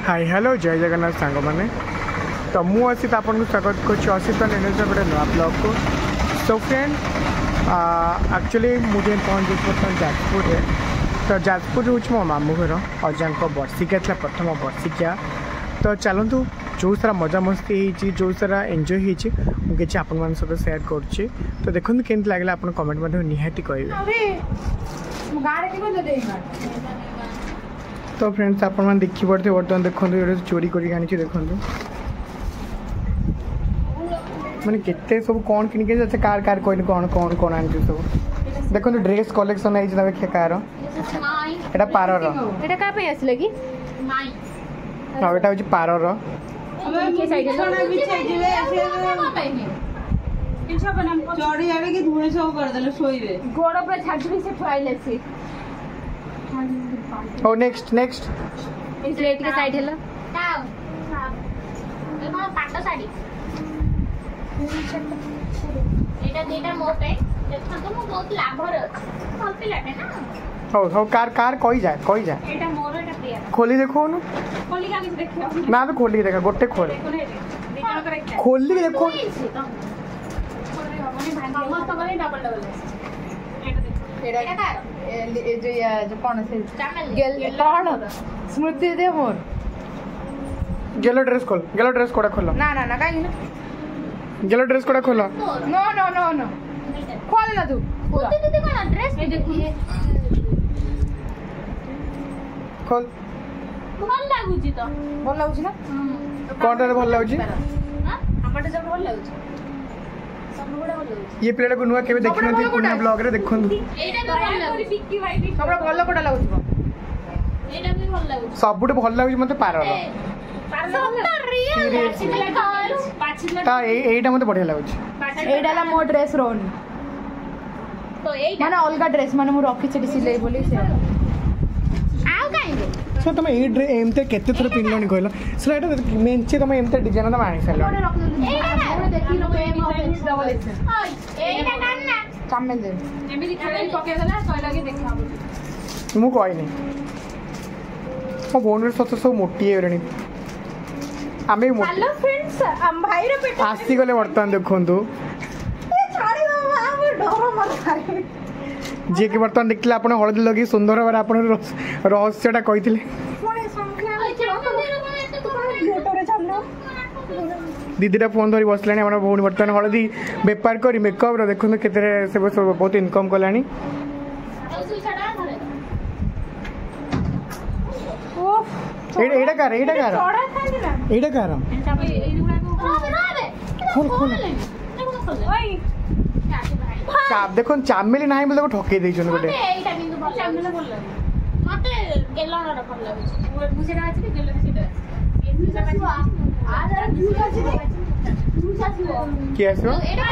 Hi hello जय जगन्नाथ सांग मैंने तो मुझे असित आपको स्वागत कर असित निर्णय गोटे नुआ ब्लॉग को सो फ्रेंड एक्चुअली मुझे पहुँच बर्तमान जाजपुर तो जाजपुर हूँ मो मामू घर अजा वर्षिका था प्रथम वर्षिका तो चलतु जो सारा मजा मस्ती होती जो सारा एंजॉय होती मुझे आपण सहित सेयार करुच्ची तो देखो केमती लगे आप कमेंट निहाती कहे तो फ्रेंड्स आप देखी पड़ते बर्तमान देखो ये चोरी कर देखो मैंने केते सब कौन किन कार कार कहनी कौन कौन कौन आनी सब देखो ड्रेस कलेक्शन है कार एटा पारर एटा का पे आसले कि हां एटा होची पारर के साइड चढ़ी आवे कि धुए सब कर देले सोइबे गोड़ पे छाड़ी से फुआइले से ओ नेक्स्ट नेक्स्ट इस रेट के साइड हेलो ताऊ एमा पाटो साड़ी एटा देटा मो पे देखो तो मो बहुत लाभ रे फल पिलाटे ना हो कार कार कही जाए एटा मोर एटा प्रिय खोली देखो न खोली का किस देखियो ना तो खोली देखा गोटे खोल खोली देखो मस्त करे डबल डबल एटा जो कौन से चामल गेल कौन स्मृति दे मोर गेलो ड्रेस कोड़ा खोलो ना ना ना काई ना गेलो ड्रेस कोड़ा खोलो नो नो नो नो खोल ना तू पूरा दीदी कोन ड्रेस ए देखो खोल भल लागुची तो भल लागुची ना कोनटा भल लागुची हां हमटे सब भल लागुची सब बड़ा भल लागुची ये प्लेट को नुआ केबे देखि नथि पुना ब्लॉग रे देखो एटा भल लागुची बिक्की भाई सबरा भल कोडा लागुची एटा भी भल लागुची सबुटे भल लागुची मते पारर ता एटा मते बढ़िया लागुची एडाला मो ड्रेस रोन तो एटा माने अलगा ड्रेस माने मु रखी छडी सिलाई बोली से आउ काई सो तुम ए ड्रेस एमते केते थर पिनलोनी कहलो सो एटा मेंचे तुम एमते डिजाइन त मानी सलो एटा देखि लो एम ऑफ डबल एक्स एटा नन्ना चामेल दे एमिली खाली पके देला कहला कि देखा मु कहनी मो बोनर सत सब मोटी है रेनी आमे मोटी हेलो फ्रेंड्स हम भाई रे पेट आसी गले वर्तमान देखंतु छाड़ी बाबा हम डरो मत करे जे के वर्तमान देखले आपण हळदी लगी सुंदर बार आपण रहस्यटा कहिथिले कोने संख्या फोटो रे छाड़लो दीदीटा फोन धरी बसलानी हमर भौणी वर्तमान हळदी व्यापार करी मेकअप रो देखंतु केते से बहुत इनकम कलानी एडा कार चाप देखो चामेली नाही बोले ठके देछन गोटे एटा बिंदु भल चामेला भल लागुची मते गेलना भल लागुची मुसेरा अछि कि गेलना सेटा आ जरा व्यूज अछि व्यूज अछि की आसो एटा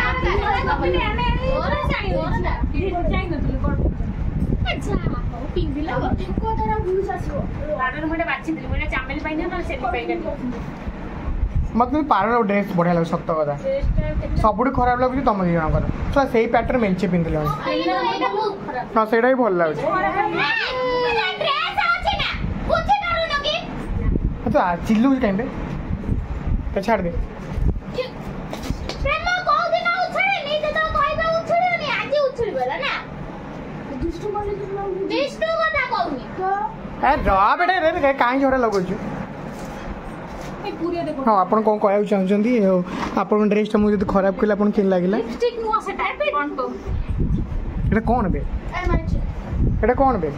कंपनी आने ओरा साडी ओरा जाई नथले कोड अच्छा पिंक दिला को तरह व्यूज अछि राडर मडे बाछि दिली मडे चामेली पाइने न सेटी पाइने मतलब पारर ड्रेस बढ़िया लगे सत्य कथा सबुठ खराब लगुच तुम दी जन कर से पैटर्न मेंचे पिंधले हाँ से भल लगे अच्छा चिल्लू टाइम पे छाड़ दे बेटे कहीं झड़ा लगुच हाँ आप कौन कहना चाहते आप ड्रेस मुझे खराब कले आप केन लगे कौन बे एटा कौन बे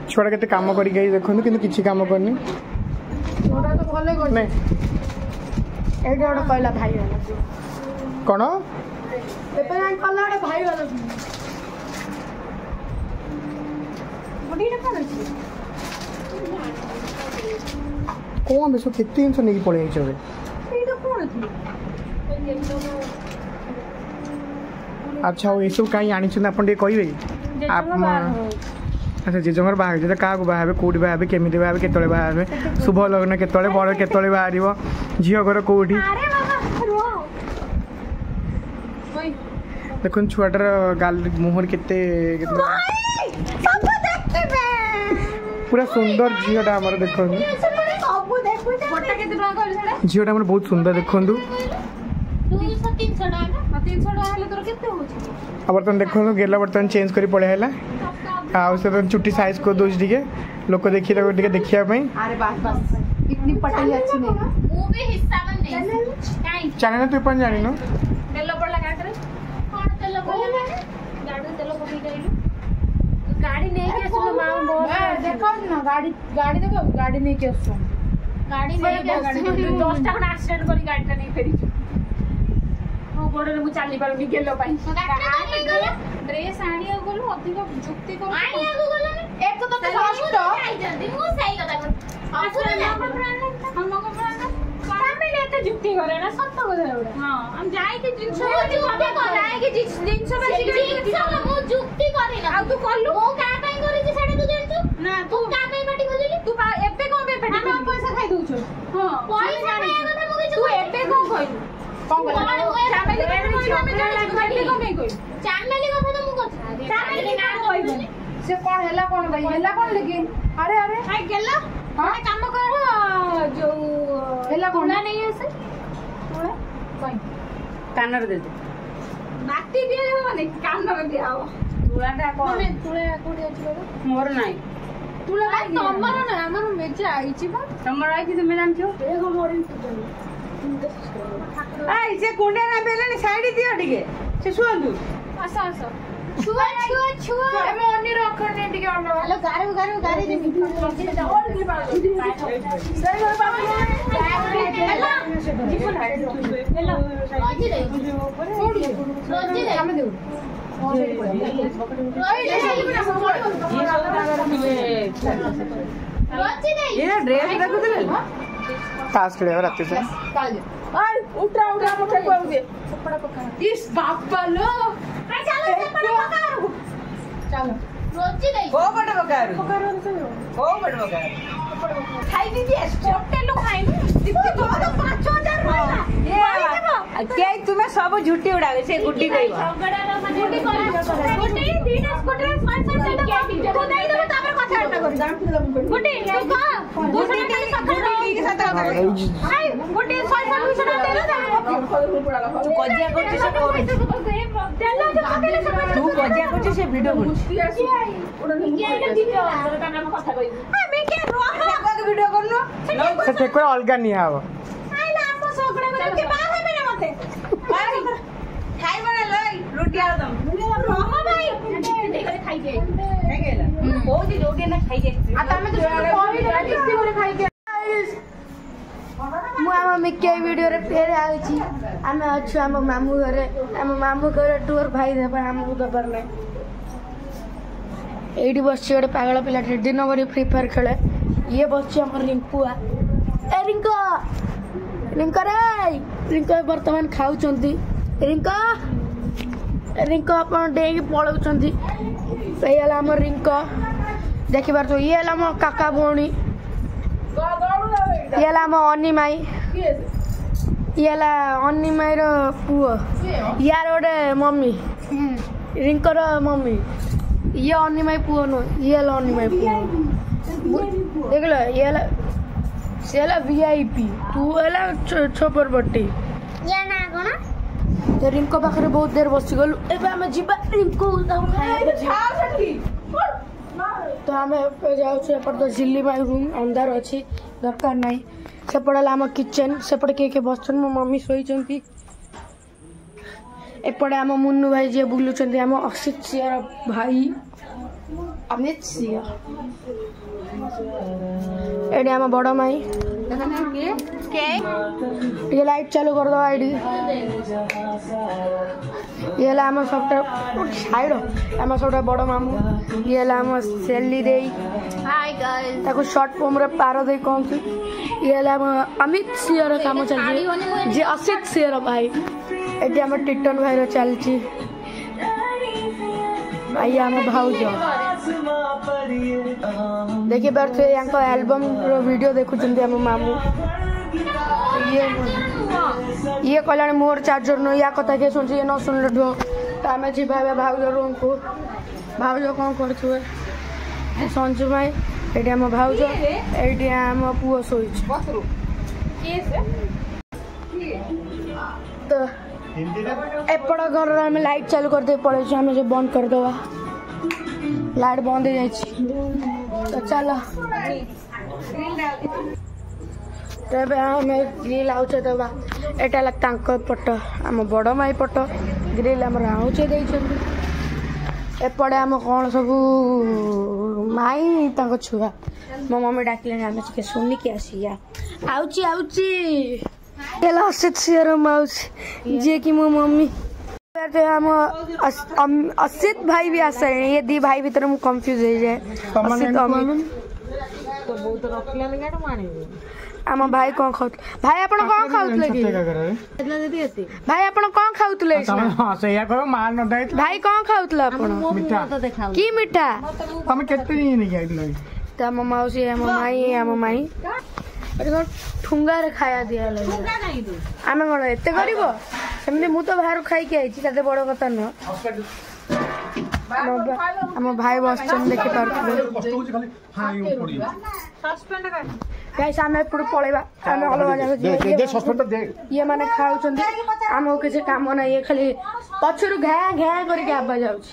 छुआ के काम कर देखो कि किसी काम करनी कौन कौन बेसो केते जिन नहीं पड़े अच्छा ये सब कहीं आनी आप कहे आप अच्छा जेजर बाहर क्या बाहे कौटी बाहे केमी बाहे के बाहे शुभ लग्न के बड़ के बाहर झील घर कौटी देखो छुआटार गाल मुहर के पूरा सुंदर झीटा आम देखो ସବୁ ଦେଖୁଛ ଗୋଟା କେତେ ଟଙ୍କା କହିଲୁ ସେଟା? झीटा आम बहुत सुंदर देखु 200 300 ଟଙ୍କା ନା? 300 ଟଙ୍କା ହେଲେ ତୋର କେତେ ହଉଛି? बर्तमान देखो गेला बर्तमान चेंज कर पड़े है चुट्टी साइज को दूसरी टिके लोक देखी देखिया अरे बस बस इतनी पटेल अच्छी नहीं ମୁଁ ବି ହିସାବ ନେଇ କାଇଁ चैनल तू पण जानी नो तेल पड़ला गाड़ी କଣ ତେଲ ପକେଇଲା ଗାଡିରେ ତେଲ ପକେଇ ଯାଇଲୁ ଗାଡି ନେଇକି ଆସିଲୁ ମା ବହୁତ देखो ना गाड़ी देखो गाड़ी नहीं के आसो ଗାଡି ନେଇକି ଆସିଲୁ 10ଟା ଖଣ୍ଡେ ଆକ୍ସିଡେंଟ କରି ଗାଡିଟା ନେଇ ଫେରିଛୁ ମୋ ଗୋଡରେ ମୁଁ ଚାଲି ପାରୁନି ଗେଲ ପାଇଁ ड्रेस आनिया गलो अधिक जुक्ति करो ଆଣିବାକୁ ଗଲନି एक तो तो नष्ट ଯାଇଛନ୍ତି ମୁଁ ସେଇ କଥା କହୁଛି ଅସୁର हमको ब्रांड ଫ୍ୟାମିଲି ଏତେ ଯୁକ୍ତି କରେ ନା ସତ କଥା ଏଗୁଡା हां हम जाई के जिंस ଯୁକ୍ତି କରାଇକି ଜିନିଷ ମୁଁ ଯୁକ୍ତି କରିନା ଆଉ ତୁ କଲୁ ମୁଁ କାହା ପାଇଁ କରିଛି ସେଇଟା ତୁ ଜାଣିଛୁ ना ତୁ କାହା ପାଇଁ ପାଟି ଖୋଜିଲି तू एबे कोन पे पेटी हम पैसा खाई दउछु हां ପଇସା ଖାଇବା କଥା ମୁଁ କିଛି तू एबे कोन कहलु कोन कहलु फैमिली कोन पे कहलु ଚାମେଲି କଥା ତ ମୁଁ କଥା ଚାମେଲି ନା କହିବନି से कोन हैला कोन भाई हैला कोन लेकिन अरे अरे ହାଇ ଗେଲ हां କାମ କର ଯୋଉ हैला कोन ତୁଳା ନେଇ ଆସେ तुला कोन କାନରେ ଦେ ଦେ बाटी दिया माने कानर दिया हो ତୁଳାଟା କଣ तुला कोडी अछि बाबू ମୋର ନାହିଁ तुला तमर ना हमर मेजा आइछि बा ତମର ଆଇଛି ତୁମେ ଜାଣିଛ ଆଇ ସେ କୁଣ୍ଡେ ନା ବେଲେନି ସାଇଡ ଦିଅ ଟିକେ ସେ ଶୁଅନ୍ତୁ आसा आसा ଛୁଆ ଛୁଆ ଛୁଆ एमे अन्य रखन ने ଟିକେ अन्न हेलो गारू गारू देबी रोजी दे रोजी दे हम देउ रोजी दे ଏ ଡ୍ରେସ ଦେଖୁଥିଲେ ताश खेले रात से आई उठा उठा मके को दे कपड़ा पका इस बापा लो चलो से पड़े पकारू चलो रोजी दे କୋଉ ପଟେ ପକାରୁ पकारो से କୋଉ ପଟେ ପକାରୁ खाई दीजिए होटल लो खाई दीदी तो 5000 रहला କେ ତୁମେ ସବୁ ଝୁଟି ଉଡାବେ ସେ ଗୁଟି କହିବ गुटी कर गुटी दीटा गुटी स्मार्ट सेट तू नहीं दे तापर कथा हटा कर गुटी तू का गुटी खाली सकाळ के साथ କଥା आई गुटी 100 200 दे दे ତୁ କଜିଆ କରୁଛୁ ସେ କରୁ तेलो जो पकेले सब ତୁ କଜିଆ କରୁଛୁ ସେ ଭିଡିଓ କରୁଛୁ କଥା कहि ଆମେ के रोक ଭିଡିଓ କରୁନୁ से ठेकुआ अलगा नहीं आव आइला हम सोकड़े में के बाहर है ना मते ଖାଇ ବନା ଲଇ ରୁଟି ଆଉ ଦମ रोह भाई देखले खाई के ଖାଇ गेला କୋଉଠି ଯୋଉଠି ନା ଖାଇ ଯାଇଥିଲି आ तमे तो कहि दे किस्ती करे खाई के ମୁଁ ଆମ ମିକେ ଭିଡ଼ିଓରେ ଫେର ଆଉଛି ଆମେ ଅଛୁ ଆମ ମାମୁଁ ଘରେ ଟୁର୍ ଭାଇ ଦେବା ଆମକୁ ଦେବାର ନାହିଁ ଏଇଠି ବସିଛି ଗୋଟେ ପାଗଳ ପିଲାଟେ ଦିନ ଭରି ଫ୍ରି ଫାୟାର ଖେଳେ ଇଏ ବସିଛି ଆମର ରିଙ୍କୁଆ ଏ ରିଙ୍କ ବର୍ତ୍ତମାନ ଖାଉଛନ୍ତି ରିଙ୍କ ଆପଣ ଡେଇଁକି ପଳାଉଛନ୍ତି ଏଇ ହେଲା ଆମ ରିଙ୍କ ଦେଖିପାରୁଛୁ ଇଏ ହେଲା ଆମ କାକା ଭଉଣୀ ଇଏ ହେଲା ଆମ ଅନିମାଇ ଇଏ ହେଲା ଅନିମାଇର ପୁଅ ୟାର ଗୋଟେ ମମି ରିଙ୍କର ମମି ଇଏ ଅନିମାଇ ପୁଅ ନୁହଁ ଇଏ ହେଲା ଅନିମାଇ ପୁଅ ଦେଖିଲ ଇଏ ହେଲା ସେ ହେଲା VIP ତୁ ହେଲା ଛୋପର ବଟି या ना कोन ତ ରିଙ୍କ ପାଖରେ ବହୁତ ଦେର ବସିଗଲୁ ଏବେ ଆମେ ଯିବା ରିଙ୍କୁ ତାକୁ ଖାଇବାକୁ ତ ଆମେ ଯାଉଛୁ ଏପଟେ ତ ଝିଲ୍ଲି ମାଇ ରୁମ୍ ଅନ୍ଧାର ଅଛି ଦରକାର ନାହିଁ ସେପଟେ ହେଲା ଆମ କିଚେନ୍ ସେପଟେ କିଏ କିଏ ବସିଛନ୍ତି ମୋ ମମି ଶୋଇଛନ୍ତି ଏପଟେ ଆମ ମୁନୁ ଭାଇ ଯିଏ ବୁଲୁଛନ୍ତି ଆମ ଅସିତ ସିଂହର ଭାଇ ଅମିତ ସିଂହ ଏଠି ଆମ ବଡ଼ ମାଇ ଟିକେ ଲାଇଟ୍ ଚାଲୁ କରିଦେବା ଏଇଠି ଇଏ ହେଲା ଆମ ସବୁଠାରୁ ସାଇଡ଼ ଆମ ସବୁଠାରୁ ବଡ଼ ମାମୁଁ ଇଏ ହେଲା ଆମ ସେଲି ଦେଇ ତାକୁ ସର୍ଟ ଫର୍ମରେ ପାର ଦେଇ କହନ୍ତି ଇଏ ହେଲା ଆମ ଅମିତ ସିଂହର କାମ ଚାଲିଛି ଯିଏ ଅସିତ ସିଂହର ଭାଇ ଏଠି ଆମ ଟିଟନ ଭାଇର ଚାଲିଛି ଇଏ ଆମ ଭାଉଜ ଦେଖିପାରୁଥିବେ ୟାଙ୍କ ଆଲବମ୍ର ଭିଡ଼ିଓ ଦେଖୁଛନ୍ତି ଆମ ମାମୁଁ ଇଏ କହିଲାଣି ମୋର ଚାର୍ଜର ନୁହଁ ୟା କଥା କିଏ ଶୁଣୁଛି ଇଏ ନ ଶୁଣିଲେ ଢୁଅ ତ ଆମେ ଯିବା ଏବେ ଭାଉଜ ରୁମ୍କୁ ଭାଉଜ କ'ଣ କରୁଥିବେ ସଞ୍ଜୁ ଭାଇ एटी आम भाउज एटी आम पुओ शोच तो एपट घर आम लाइट चालू करदे पड़े आम जो बंद करदे लाइट बंद हो जाए तो चलो तब आम ग्रिल आउचे दबा एटा पट आम बड़ माई पट ग्रिल आम आउचे एपटे आम कौन सब माई छुआ मो मम्मी डाकिले आम टे शुनिकी आसिया आउची आउची असित सिर माउसी जी कि मो मम्मी आम असित भाई भी आसे ये दी भाई भीतर मु कंफ्यूज हो जाए असित आम भाई कौन खाऊ भाई आप कौन खाऊले भाई आप कौन खाऊले भाई कौन खाऊले की मिठा तो आम मौसी आम माई ठुंगा रे खाया दिया आम कौन एत कर सेमती मु तो बाहर खाई आई बड़ कथा नुह आम भाई बस देखी गाइस आम एपट पलैबा आम अलग जगह ये मैंने खाऊ आम किसी काम ना ये खाली पछरू घा घा करके आवाज आउछ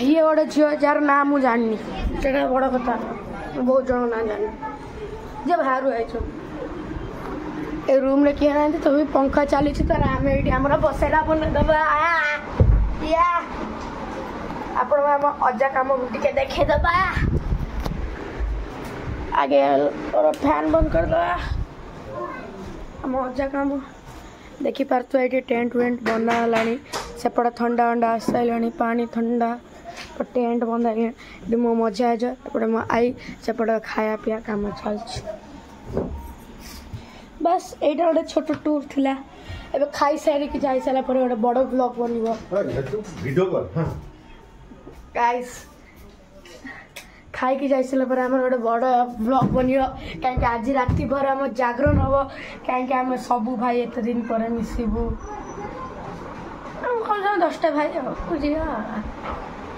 ये गोटे झील जार ना मुझे जानी से बड़ कथा बहुत जन ना जानी जे बाहर आई ए रूम रे किए ना तो भी पंखा चली तो आम ये बसेरा बन दबा या आपण आम अजा कम टे देखेदबा आगे और फैन बंद करदबा आम अजा कम देखी पार्थ ये टेंट वेंट बना सेपट ठंडा अंडा आस सारे पानी ठंडा टेंट बंदा मो मजा आज एपटे मो आई सेपट खाया पिया कम चल बस यहाँ गोटे छोट टूर थिला एबे खाई सारिक जाई सारा पर गोटे बड़ ब्लॉग बन गाइस खाई जाई सारा पर आम गोटे बड़ ब्लॉग बन कहीं आज राति भर आम जागरण हम कहीं आम सबू भाई एत दिन पर मिसबू कम से 10टा भाई बुझा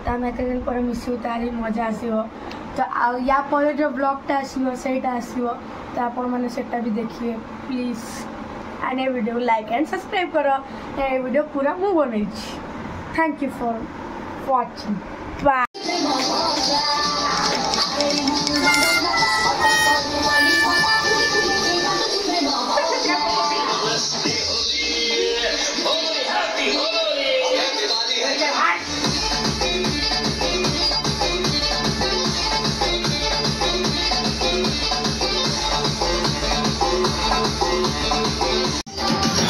तो आम एत दिन पर मिसबू तारी मजा आसो तो या पर जो ब्लॉगटा आसो सेटा आसो तो आपण मैंने सेटा भी देखिए प्लीज एंड ये वीडियो लाइक एंड सब्सक्राइब करो ये वीडियो पूरा मु बन thank you for watching bye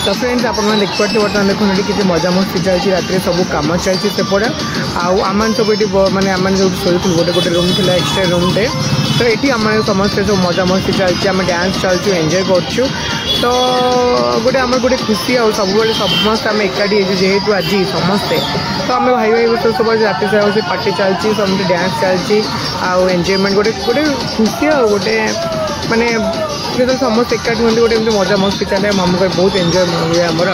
तो फ्रेंड्स आप देखिए बर्तमान देखुन किसी मजा मस्ती चलती रात सब कम चलती सेपटे आम सब ये मानने आम जो शोल गोटे गोटे रूम थी एक्सट्रा रूम टे तो ये आम समस्ते सब मजा मस्ती चलती आम डांस चलचु एंजॉय करछु तो गोटे आम गोटे खुशी आ सब समस्त आम एकाठी जेहेतु आज समस्ते तो आम भाई भाई बस सब रात से पार्टी चलती समझे डांस चलती आउ एंजॉयमेंट गोटे गोटे खुशी आ गोटे माने जो समस्त एकाठी हमें गोटे मजा मस्ती चले मामू भाई बहुत एंजॉय हुए आमर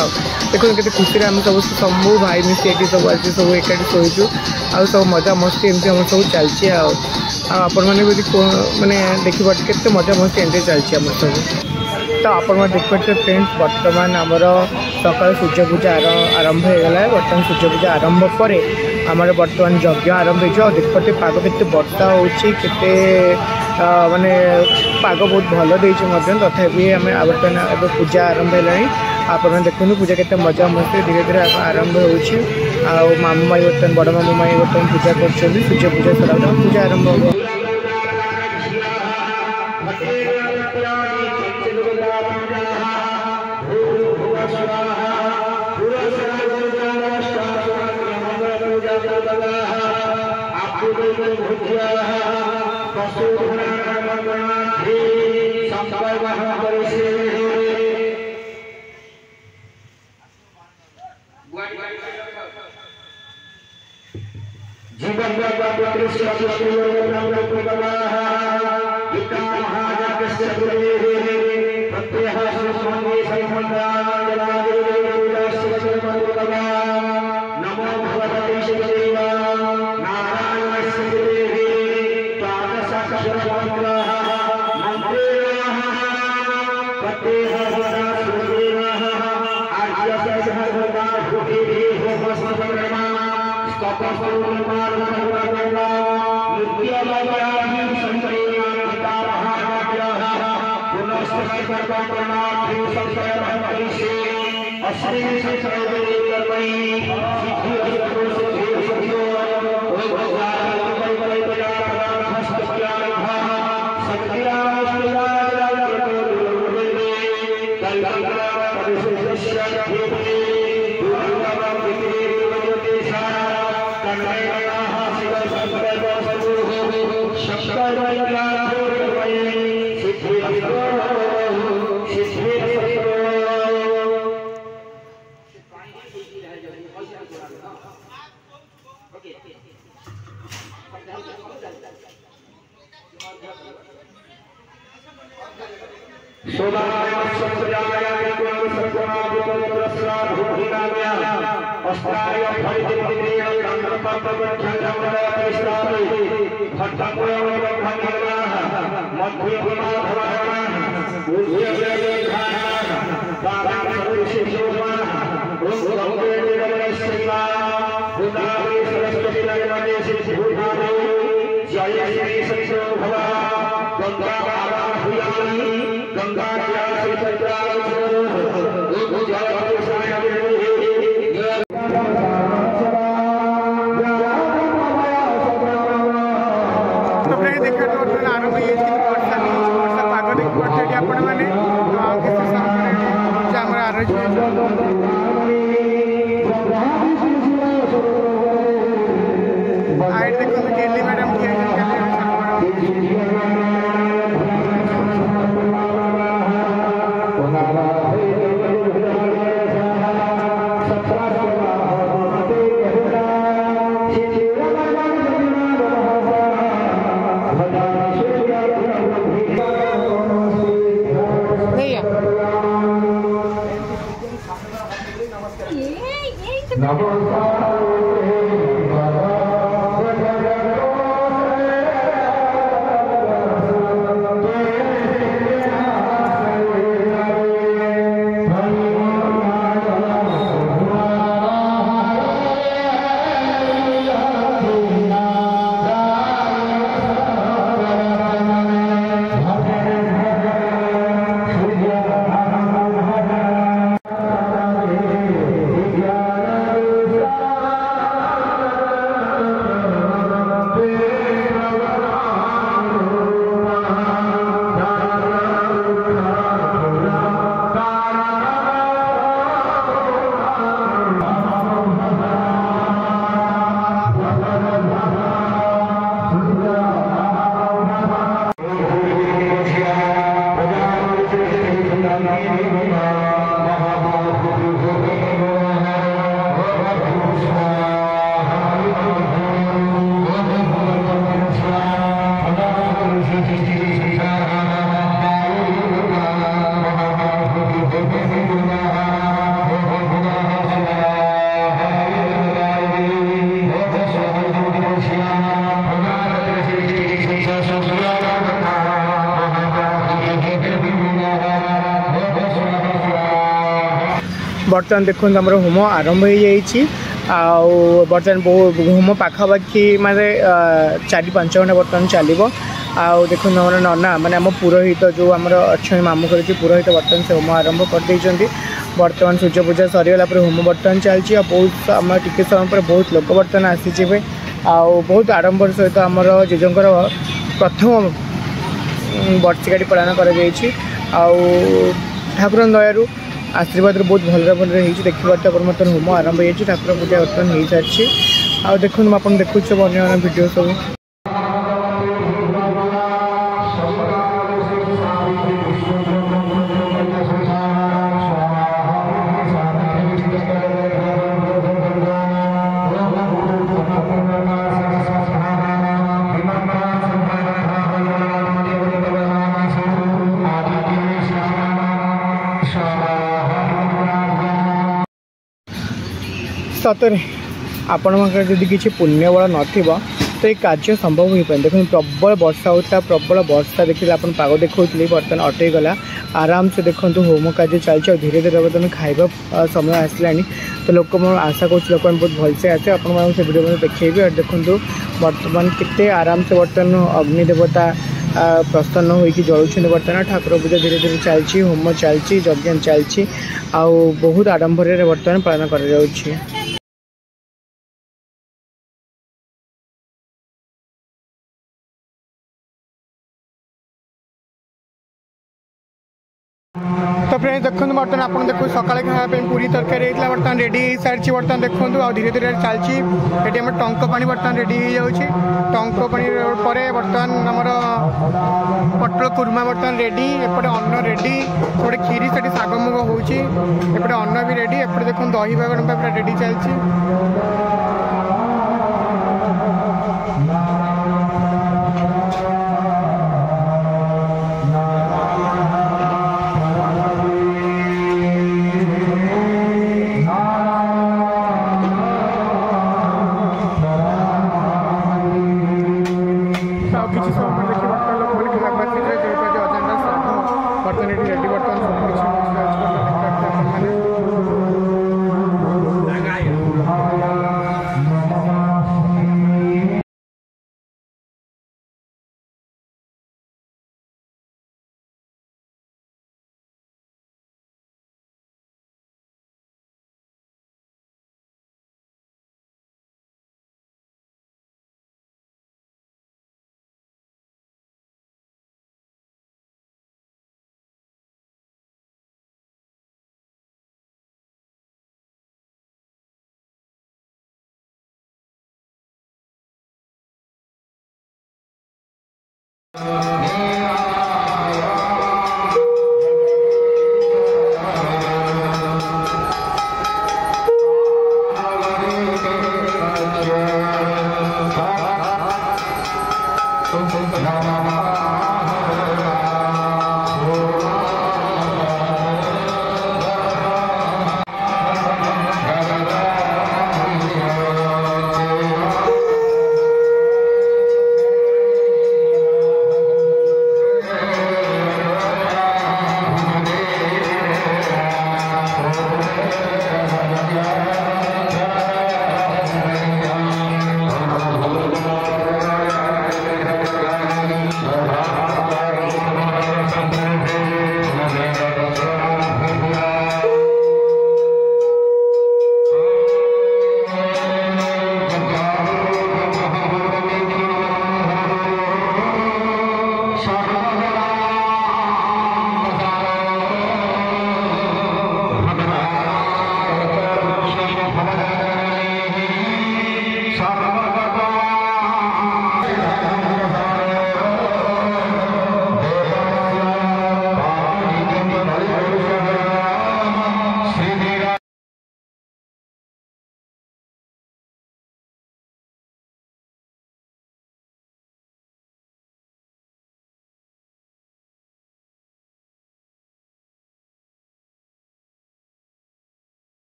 देखो के खुशी आम सब सब भाई मिसी सब आज सब एकाठी शोचु आ सब मजा मस्ती एमती आम सब चलती आपण मैंने माने देखिए के मजा मस्ती एंजॉय चलती आम सब तो आप देखिए फ्रेंड्स बर्तमान आमर सकाल सूर्य पूजा आरंभ होगा बर्तमान सूर्य पूजा आरंभ पर आमर बर्तमान यज्ञ आरंभ हो देखते पाग के वर्षा होते माने पाग बहुत भल देती तथापि आम बर्तमान पूजा आरंभ है आप देखते पूजा के मजा मस्ती धीरे धीरे आरंभ हो मामू माई बर्तमान बड़ मामू माई बर्तमान पूजा कर सूर्य पूजा सर पूजा आरंभ हो नमो भगवते शिवदेवा नारायण बर्तमान देखो आम होम आरंभ हो बर्तमान होम पाखापाखि माने 4-5 घंटा बर्तमान चलो आउ देखो आम नना माने आम पुरोहित जो आम अच्छा मामू कर पुरोहित बर्तमान से होम आरंभ कर बर्तमान सूर्य पूजा सरीगला होम बर्तमान चलती बहुत आम टी समय पर बहुत लोक बर्तमान आसीजे आउ बहुत आडंबर सहित आमर जेजोंकर प्रथम वर्षिकाटी पालन कर ठाकुर दयारू आशीर्वाद बहुत भल भल देखिए बर्तमान होम आरंभ हो ठाकुर पूजा बर्तमान हो सारी आ देखो आप देखु सब अन्य वीडियो सब सतरे आपण जदि किसी पुण्य बल नथिबो तो ये कार्य संभव हो पाए। देखो प्रबल वर्षा होता, प्रबल वर्षा देखिए आप पाग देखते बर्तमान अटई गला आराम से देखो होम कार्य चलती धीरे धीरे बर्तमान खाइबा समय आसला। तो लोक आशा कर लोक बहुत भलसे आसे आपन से वीडियो में देखिए। और देखो बर्तमान केते आराम से बर्तमान अग्नि देवता प्रसन्न होइकी जलुछन। बर्तमान ठाकुर पूजा धीरे धीरे चलती, होम चलती, यज्ञ चलती, आ बहुत आडंबर बर्तमान पालन कर जाउछि। तो फ्रेंड्स देखो बर्तमान आप देखो सकाଳେ खाया पूरी तरकारी होता बर्तमान रेडी हो सारी। बर्तमान देखो आ धीरे धीरे चलती ये आम टंक पानी बर्तमान रेडी हो जाऊँगी। टंक पानी पर बर्तमान आमर पटल कुर्मा बर्तमान रेडी, एपटे अन्न रेडी, थोड़े खीरी से शागमुग होपटे अन्न भी रेडी, एपटे देखो दही बागण पूरा रेडी चलती। किसी समय देखिए बर्तमान लोक मैंने खावा जो अजेंडा सब बर्तमान ये रेडी बर्तमान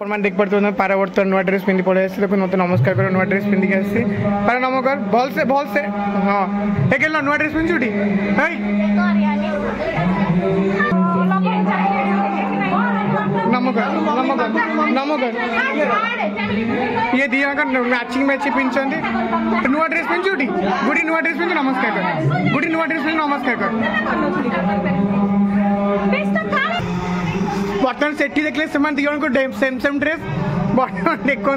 अपन देख पारे पारा बर्तमान नुआ ड्रेस पिंधि पड़े आसे। देखो मत नमस्कार कर नुआ ड्रेस पिंधिक आसी पारा नमस्कार भल से हाँ एक नुआ ड्रेस पिंधुटी नमस्कार नमस्कार नमस्कार ये दी मैचिंग मैचिंग पिंधुंट नुआ ड्रेस पिंधुटी गुड़ी नुआ ड्रेस पिंधु नमस्कार कर गुड़ी नुआ ड्रेस पिंधु नमस्कार कर बर्तमान से देखले से दिजन को सेम सेम ड्रेस बर्तमान देखु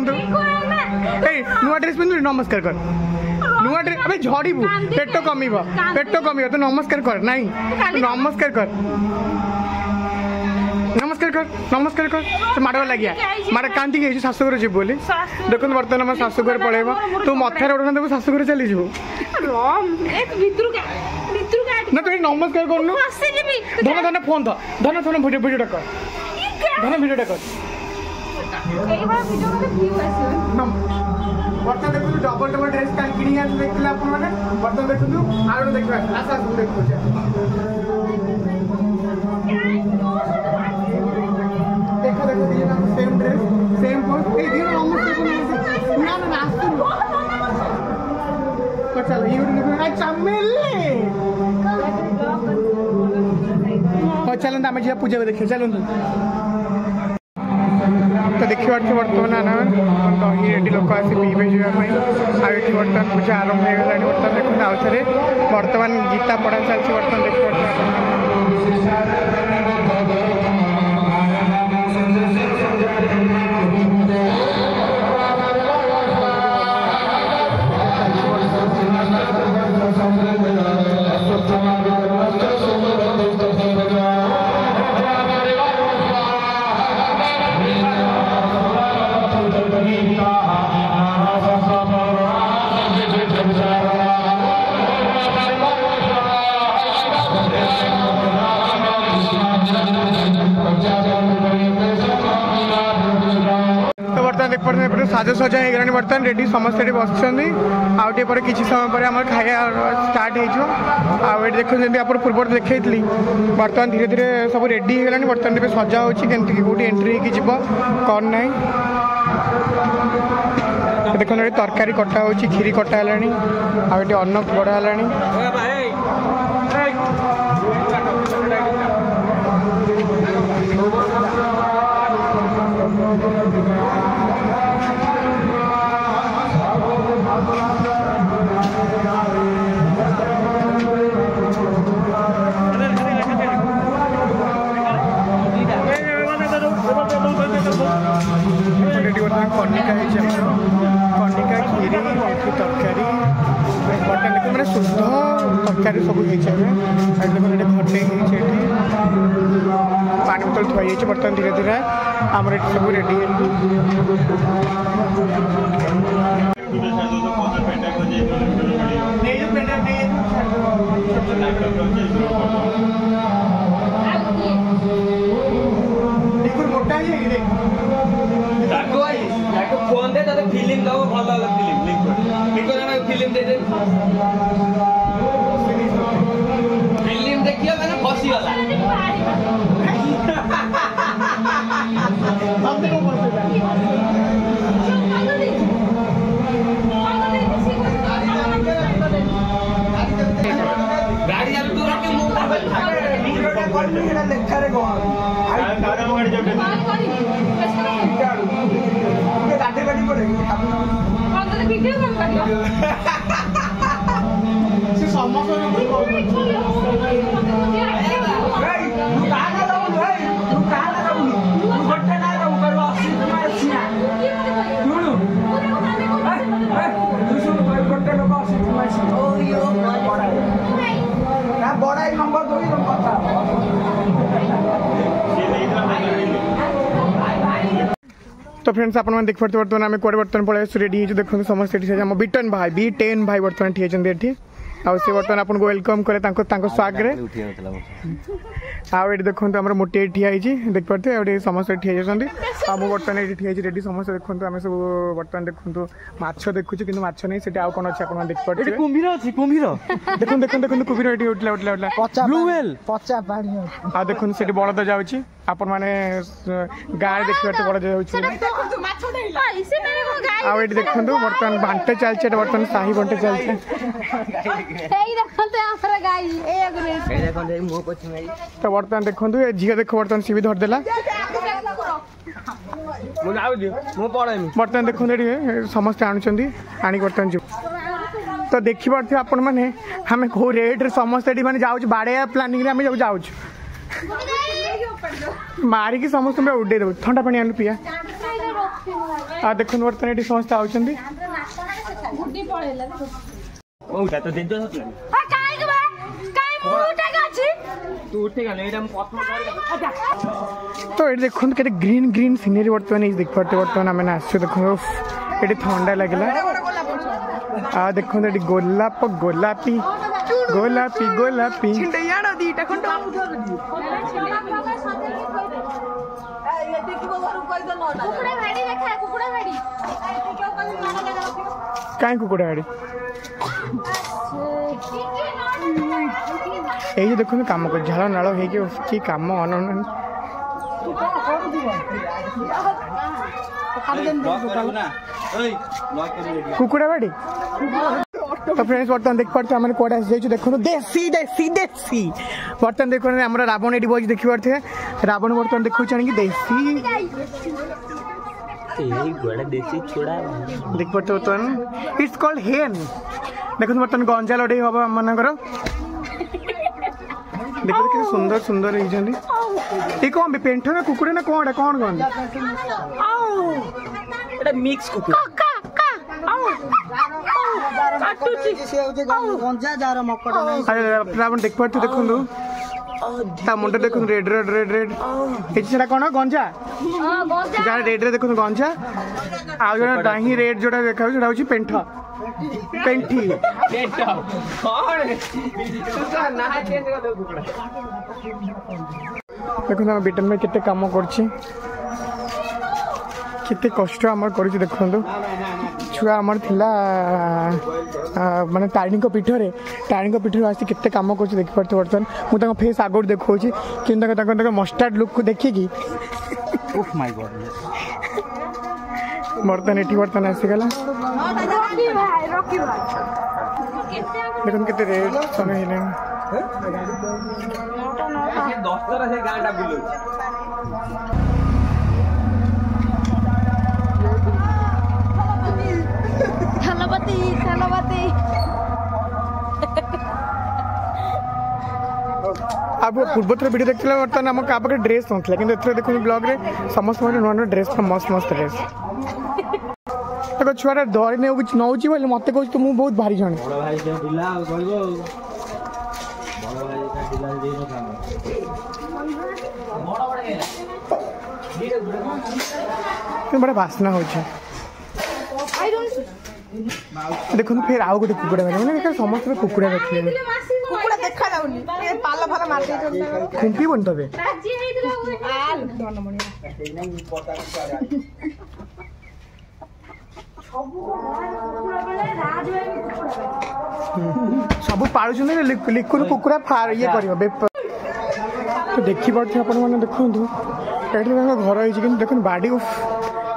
नुआ ड्रेस पिंधु नमस्कार कर नुआ ड्रेस अबे झड़बू पेट कम तो नमस्कार कर नहीं नमस्कार कर नमस्कार कर तो माड़ लगे माड़ कांति गई शाशुघर जीव बोली देखो बर्तमान आम शाशुघर पलैब तू मथार उठा देव शाशुघर चली जीव ना तो नमस्कार करनु धन धन फोन धन धन भिडियो कर धन भिडियो कर बर्तमान देखो डबल डबल ड्रेस हैंड देखले अपन माने बर्तन देखु आरो देखबा आशा देखु देखो देखो ये सेम ड्रेस सेम पोज ए दिन ऑलमोस्ट ना ना आसु तो चल ये चमेली और चलन आम जी पूजा देखिए चलते तो देखिए बर्तमान आना दही ये लोक आसी पीबे जावाई आठी बर्तमान पूजा आरंभ हो गला बर्तमान देखते आउ थे बर्तमान गीता पढ़ा चलती बर्तमान देखिए साजसजा हो गला बर्तमान रेडी समस्त बस आउटे किसी समय पर आम खाया स्टार्ट हो देखो जमी आप पूर्व देखी बर्तमान धीरे धीरे सब रेडी हो गला बर्तमान सजा होती कौटी एंट्री होगी कौन ना देखो तरकारी कटा हो खीरी कटा है अन्न बड़ा है कनिका कनिका खीरी तरकारी बर्तमान देखो मैंने शुद्ध तरकारी सब घटे पानी बोतल थी बर्तमान धीरे धीरे आमर ये सब रेडी मोटा फोन दे तो फिल्म दो भल फिल्म दे दे फिल्म देखिए मैंने फसी गला गाड़ी आलू तो रखे मुंह पे लेखा रे गो गाड़ी गाड़ी पड़े वीडियो कॉल करियो से समस्त बड़ा नंबर दो कथा तो फ्रेंड्स आप देख पाते बर्तमान आम कौन बर्तमान पड़े रेडी देखो समस्त बिटन भाई B10 भाई बर्तमान ठिए आसे बर्तमान आपको वेलकम करे स्वागत आउ देखो आम मोटे ठिया देख पाते समस्त ठिए मुझे बर्तमान ये ठिए रेडी समस्त देखो आम सब बर्तमान देखो माछ देखुँ कि माछ नहीं से कौन अच्छे आप देख पाते कुम्भीर अच्छी कुम्भीर देखो देखो देखो कुम्भीर ये उठला उठला उठला ब्लू व्हेल पचा पानी आ देखो से बड़द जाऊँगी आपण मैंने गाँव देखा बड़द जाऊँ देखो बर्तमान बांटे चलते बर्तमान शाही बंटे चलते तो बर्तमान देखो झील देखो बर्तमान सी भी धरदेला बर्तमान देखो समस्त आणुंट आनी बर्तमान जी तो देखी पार्थे आपण मैंने आम कौ रेट समस्त मैंने जाऊँ बाड़े प्लानिंग आम जाऊँ मारिकी समस्त उड़े देव ठंडा पानी आनु पिया आ देखो बर्तमान ये समस्त आउट तो ये देखो के ग्रीन ग्रीन सीनरी बर्तमान देख पाते बर्तमान आम आस देखो ये ठंडा लगला आ देखो गोलाप गोलापी गोलापी गोलापी कहीं कुकुड़ा हाड़ी ये देखो काम कर झाड़ नाल हो काम अन कुकुड़ा बाड़ी तो फ्रेंड्स बर्तमान देख पार्थे आम कौटे आसी देखो देसी देसी देसी बर्तमान देखो आम रावण ये बज देखी पार्थे रावण बर्तमान देखो कि देसी देख पार्थे बर्तमान इट्स कॉल्ड हेन देखो बर्तमान गंजा लड़े हम आम मनकर देखो कि सुंदर सुंदर ये कौन पेंट ना कुकुड़ा ना कौन कौन कौन मिक्स कुकुड़ा रावण देख पार्थे देखो मुंड देखो रेड रेड रेड रेड ये कौन गंजा जहाँ रेड रे देखो गंजा आ जो डाही रेड जोटा देखा हूँ पेंठ पेंठी देखो ब्रिटेन में केते काम करते कष्ट आम कर देखो छुआ आमर थिला माने तारिणी पीठर आसी केते काम कर देखी पार्थ बर्तमान मुझे फेस आगुड़ देखा कि मस्टार्ड लुक को देखिकी बर्तमान ये बर्तमान आसीगला देखो केते रेड समय अब पूर्व वीडियो देखते बर्तमान आम क्या पाखे ड्रेस ना कि देखो ब्लॉग रे समस्त नुआ नुआ ड्रेस मस्त मस्त ड्रेस देखो छुआ धरी नौ बोले मत कह तो मुझे बहुत भारी जन बड़ा बासना हो देखो फिर आउ गोटे कुकुड़ा मैंने समस्त कुकुड़ा रखिले खुंपी बन तबे सब पालुन लिकुन कुकुड़ा फार ये कर तो देखी पार्थे आपने देखो ये घर है देख बाड़ी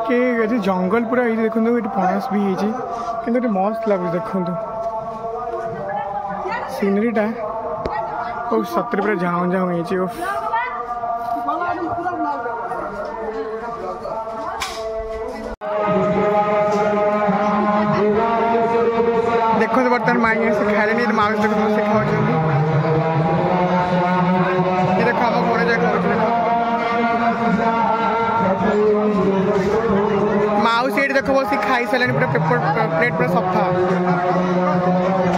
कि जंगल पूरा ये देखो ये पणस भी है मस्त लगे देखो सीनरीटा सतरे पूरा झाऊ झाऊ हो देखो बर्तमान माई से खाए माउस देखो से खाऊ ये देखो आम घरे जगह माउस ये देखो बस खाई सारे पूरा पेपर प्लेट पूरा सफा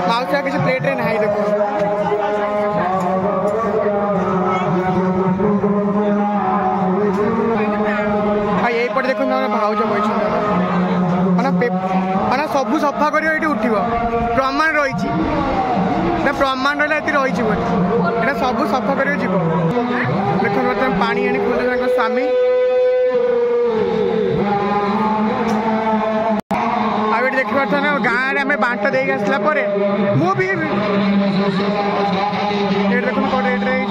माउस किसी प्लेट रे ना देखो यहीपटे देखो भाउज बना सब सफा कर उठ प्रमाण रही प्रमाण रही सब सफा कर देखो बर्तमान पानी आनी खोल स्वामी देख पार्थ ना गाँव में बांटा दे आसला मुझे देखो कौन रेट रही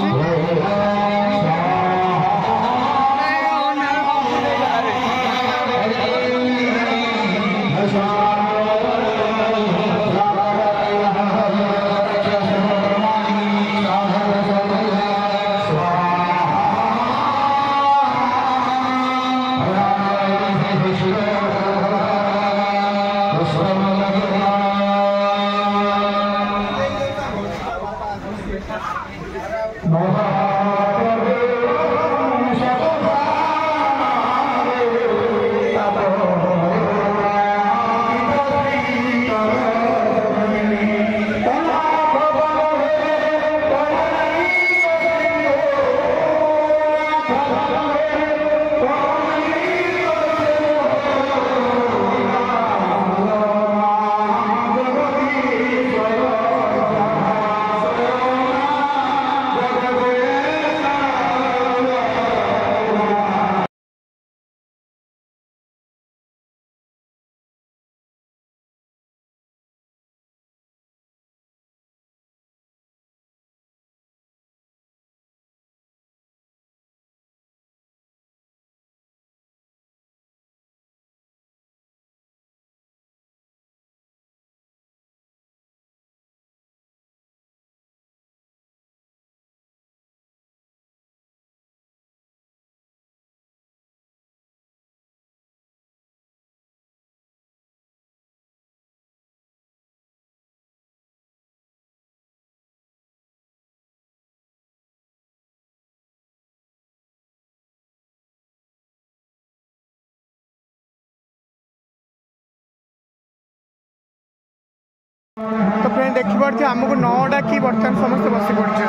तो फ्रेंड देखिए आमको 9टा कि बर्तमान समस्त बस पड़े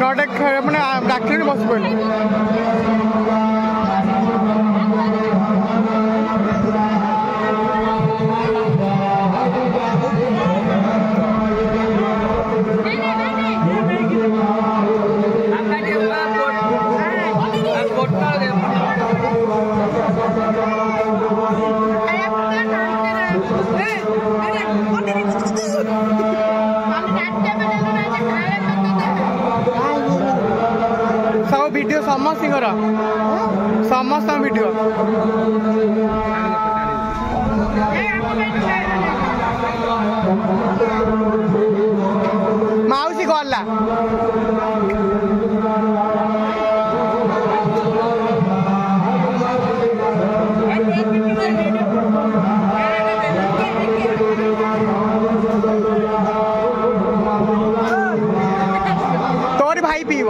9टा मैंने डाक्टर बस पड़े सब वीडियो समस्त वीडियो माउसी गला तोर भाई पीब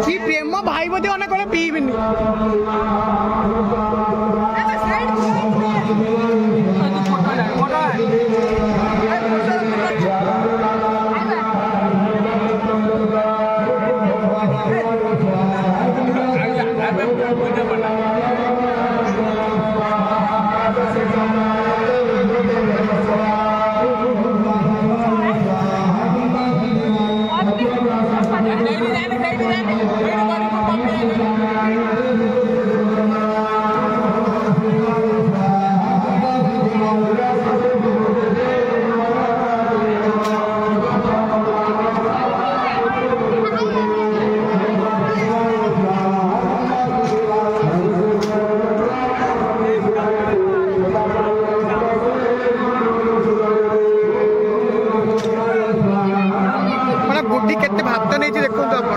कि प्रेम भाई बोधे अने कहे पीबिनी बुढ़ी केते भात नहीं देखो आप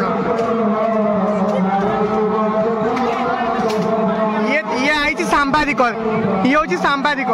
ये आई सांबादिक ये हूँ सांबादिक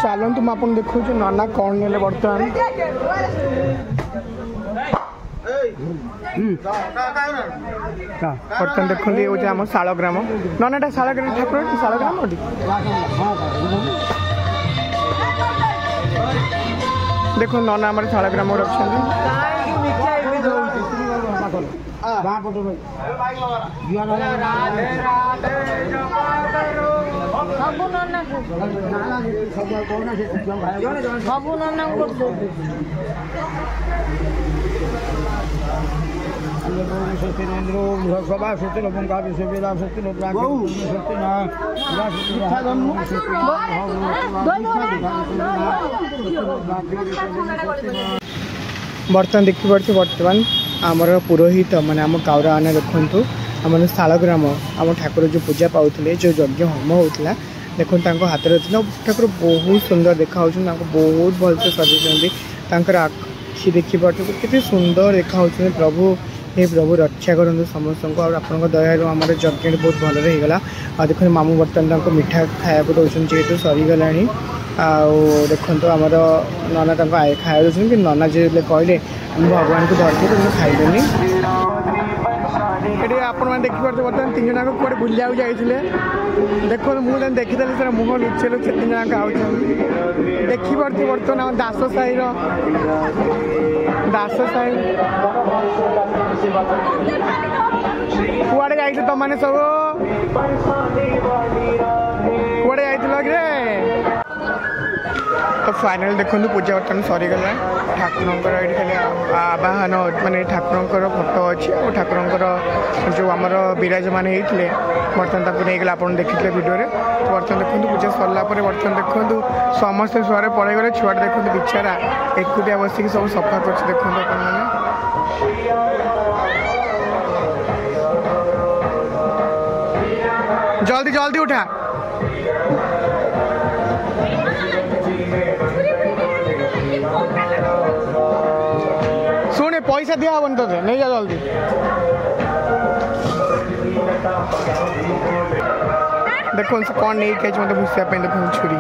चलतु मुझे देखो नाना कौन ने बर्तमान बर्तमान देखते ये हूँ आम शालग्राम नानाटा शालग्राम ठाकुर शालग्राम देखो नाना आम शालग्राम रखा सभा सत्य पंका विश्ववेदा सत्य बर्तमान देखिपे बर्तमान आमर पुरोहित माने आम काउरा आने देखु आम शालग्राम आम ठाकुर जो पूजा पाते जो यज्ञ होम होता देखो हाथ में ठाकुर बहुत सुंदर देखा बहुत भलसे सजाई आखि देखिपे केते सुंदर देखा प्रभु हे प्रभु रक्षा करूँ समस्त को आप दयालु आम यज्ञ बहुत भल होगा आ देखो मामू बर्तमान मिठा खाया दौरान जेहेतु सरीगला देखो आमर नना खाया दौरान कि नना जो कहले भगवान को धरती तुम खाइदेनी ଏଠି ଆପଣମାନେ ଦେଖିପାରୁଥିବେ ବର୍ତ୍ତମାନ 3 ଜଣ ଯାକ କୁଆଡ଼େ ବୁଲିବାକୁ ଯାଇଥିଲେ ଦେଖନ୍ତୁ ମୁଁ ଯେମିତି ଦେଖିଥିଲି ସେଟା ମୁହଁ ଲୁଚେଇ ଲୁଚେଇ 3 ଜଣ ଯାକ ଆଉଛନ୍ତି ଦେଖିପାରୁଥିବେ ବର୍ତ୍ତମାନ ଆମ ଦାସ ସାହିର କୁଆଡ଼େ ଯାଇଥିଲେ ତମାନେ ସବୁ କୁଆଡ଼େ ଯାଇଥିଲ କିରେ तो फाइनाल देखो पूजा बर्तमान सरीगला ठाकुर ये खाली आवाहन मानने ठाकुर फोटो अच्छी और ठाकुर जो आमर विराजमान होते बर्तमान नहीं गला आप देखते भिडियो तो बर्तमान देखो पूजा सरला बर्तमान देखो समस्त छुआ पड़े गले छुआ देखो बिचारा एकुटिया बसिक सब सफा कर देखो जल्दी जल्दी उठा शुणे पैसा दिया हबन तो नहीं जा जल्दी देखो कौन नहीं मत घुसा देखो छुरी